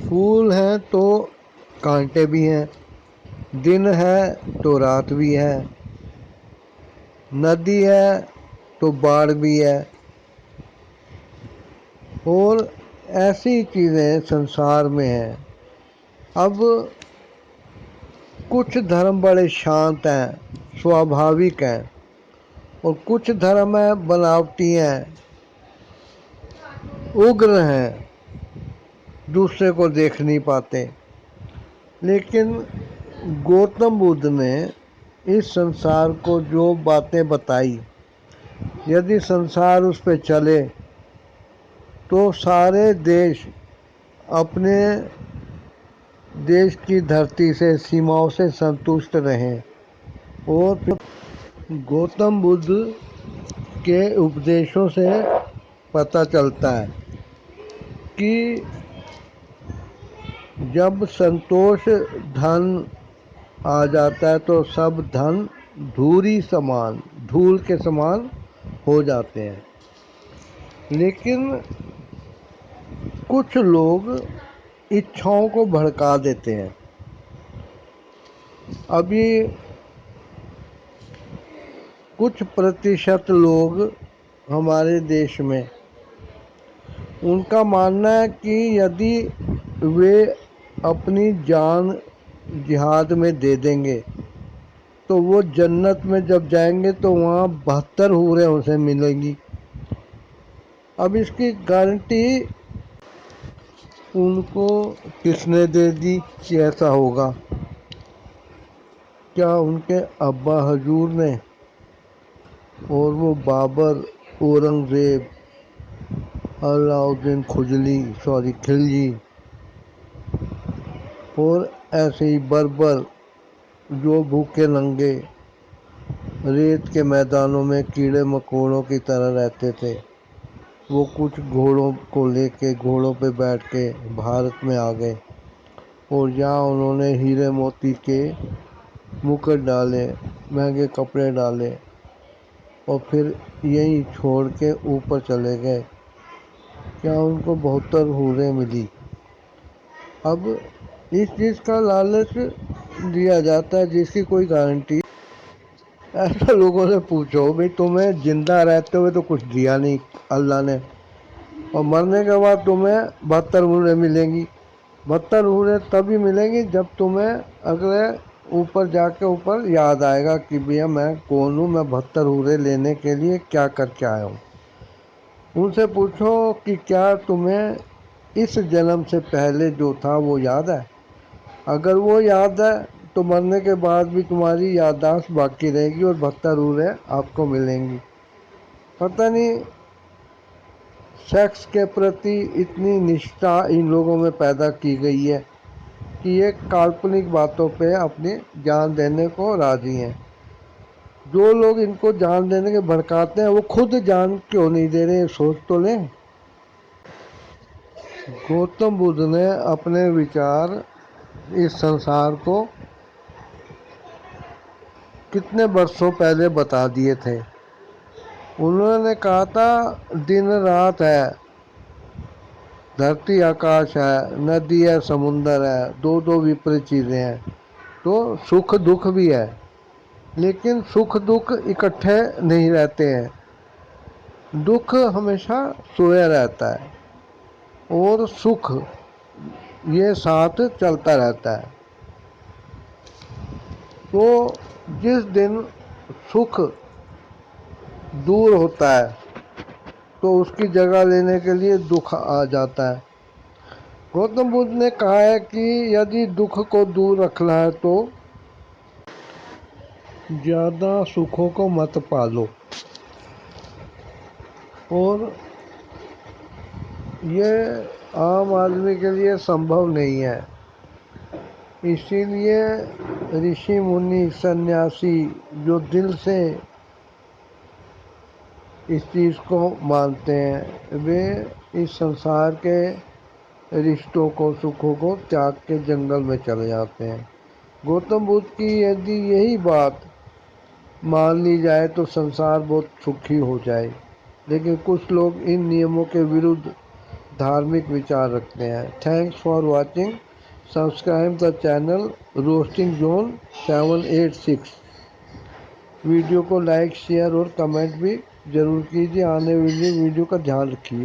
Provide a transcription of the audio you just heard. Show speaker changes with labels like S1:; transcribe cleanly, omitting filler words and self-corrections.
S1: پھول ہیں تو کانٹے بھی ہیں، دن ہے تو رات بھی ہے، ندی ہے تو باڑھ بھی ہے، اور ایسی چیزیں سنسار میں ہیں۔ اب کچھ دھرم بڑے شانت ہیں، سوابھاوک ہیں، اور کچھ دھرم ہیں بناوٹی ہیں، اگر ہیں، دوسرے کو دیکھ نہیں پاتے۔ لیکن گوتم بدھ نے اس سنسار کو جو باتیں بتائی، یدی سنسار اس پہ چلے تو سارے دیش اپنے دیش کی دھرتی سے، سیماؤں سے سنتشٹ رہیں۔ اور گوتم بدھ کے اپدیشوں سے پتہ چلتا ہے کہ جب سنتوش دھن آ جاتا ہے تو سب دھن دھول کے سمان ہو جاتے ہیں۔ لیکن کچھ لوگ اچھاؤں کو بھڑکا دیتے ہیں۔ ابھی کچھ پرتیشت لوگ ہمارے دیش میں، ان کا ماننا ہے کہ یدی وہ اپنی جان جہاد میں دے دیں گے تو وہ جنت میں جب جائیں گے تو وہاں 72 حوریں اسے ملیں گی۔ اب اس کی گارنٹی ان کو کس نے دے دی کہ ایسا ہوگا؟ کیا ان کے ابا حضور نے؟ اور وہ بابر، اورنگزیب، علاؤالدین خلجی اور ایسے ہی بربر جو بھوکے ننگے ریت کے میدانوں میں کیڑے مکوڑوں کی طرح رہتے تھے، وہ کچھ گھوڑوں کو لے کے، گھوڑوں پہ بیٹھ کے بھارت میں آ گئے، اور یہاں انہوں نے ہیرے موتی کے مکٹ ڈالے، مہنگے کپڑے ڈالے، اور پھر یہیں چھوڑ کے اوپر چلے گئے۔ کیا ان کو 72 حوریں ملی؟ اب اس چیز کا لالچ دیا جاتا ہے جس کی کوئی گارنٹی۔ ایسا لوگوں سے پوچھو بھائی تمہیں زندہ رہتے ہوئے تو کچھ دیا نہیں اللہ نے، اور مرنے کے بعد تمہیں 72 حوریں ملیں گی۔ 72 حوریں تبھی ملیں گی جب تمہیں اگلے اوپر جا کے اوپر یاد آئے گا کہ بھیا میں کون ہوں، میں 72 حوریں لینے کے لیے کیا کر کے آیا ہوں۔ ان سے پوچھو کہ کیا تمہیں اس جنم سے پہلے جو تھا وہ یاد ہے؟ اگر وہ یاد ہے تو مرنے کے بعد بھی تمہاری یادداشت باقی رہے گی اور 72 حوریں آپ کو ملیں گی۔ پتہ نہیں سیکس کے پرتی اتنی نشٹا ان لوگوں میں پیدا کی گئی ہے کہ یہ کالپنک باتوں پہ اپنی جان دینے کو راضی ہیں۔ جو لوگ ان کو جان دینے کے بھڑکاتے ہیں وہ خود جان کیوں نہیں دے رہے، سوچ تو لیں۔ گوتم بدھ نے اپنے وچار اس سنسار کو کتنے برسوں پہلے بتا دیے تھے۔ انہوں نے کہا تھا دن رات ہے، دھرتی آکاش ہے، ندی ہے، سمندر ہے، دو دو وپریت چیزیں ہیں، تو سکھ دکھ بھی ہے، لیکن سکھ دکھ اکٹھے نہیں رہتے ہیں، دکھ ہمیشہ سویا رہتا ہے اور سکھ یہ ساتھ چلتا رہتا ہے۔ تو جس دن سکھ دور ہوتا ہے تو اس کی جگہ لینے کے لیے دکھ آ جاتا ہے۔ گوتم بدھ نے کہا ہے کہ یدی دکھ کو دور رکھنا ہے تو زیادہ سکھوں کو مت پالو، اور یہ عام آدمی کے لیے سمبھو نہیں ہے۔ اسی لیے رشی منی سنیاسی جو دل سے اس چیز کو مانتے ہیں وہ اس سنسار کے رشتوں کو، سکھوں کو تیاگ کے جنگل میں چلے جاتے ہیں۔ گوتم بدھ کی یدی یہی بات مان لی جائے تو سنسار بہت سکھی ہو جائے، لیکن کچھ لوگ ان نیموں کے ورودھ دھارمک وچار رکھتے ہیں۔ Thanks for watching, subscribe the channel roasting zone 786۔ Video کو لائک، شیئر اور کمنٹ بھی ضرور کیجیے۔ آنے والی ویڈیو کا دھیان رکھیے۔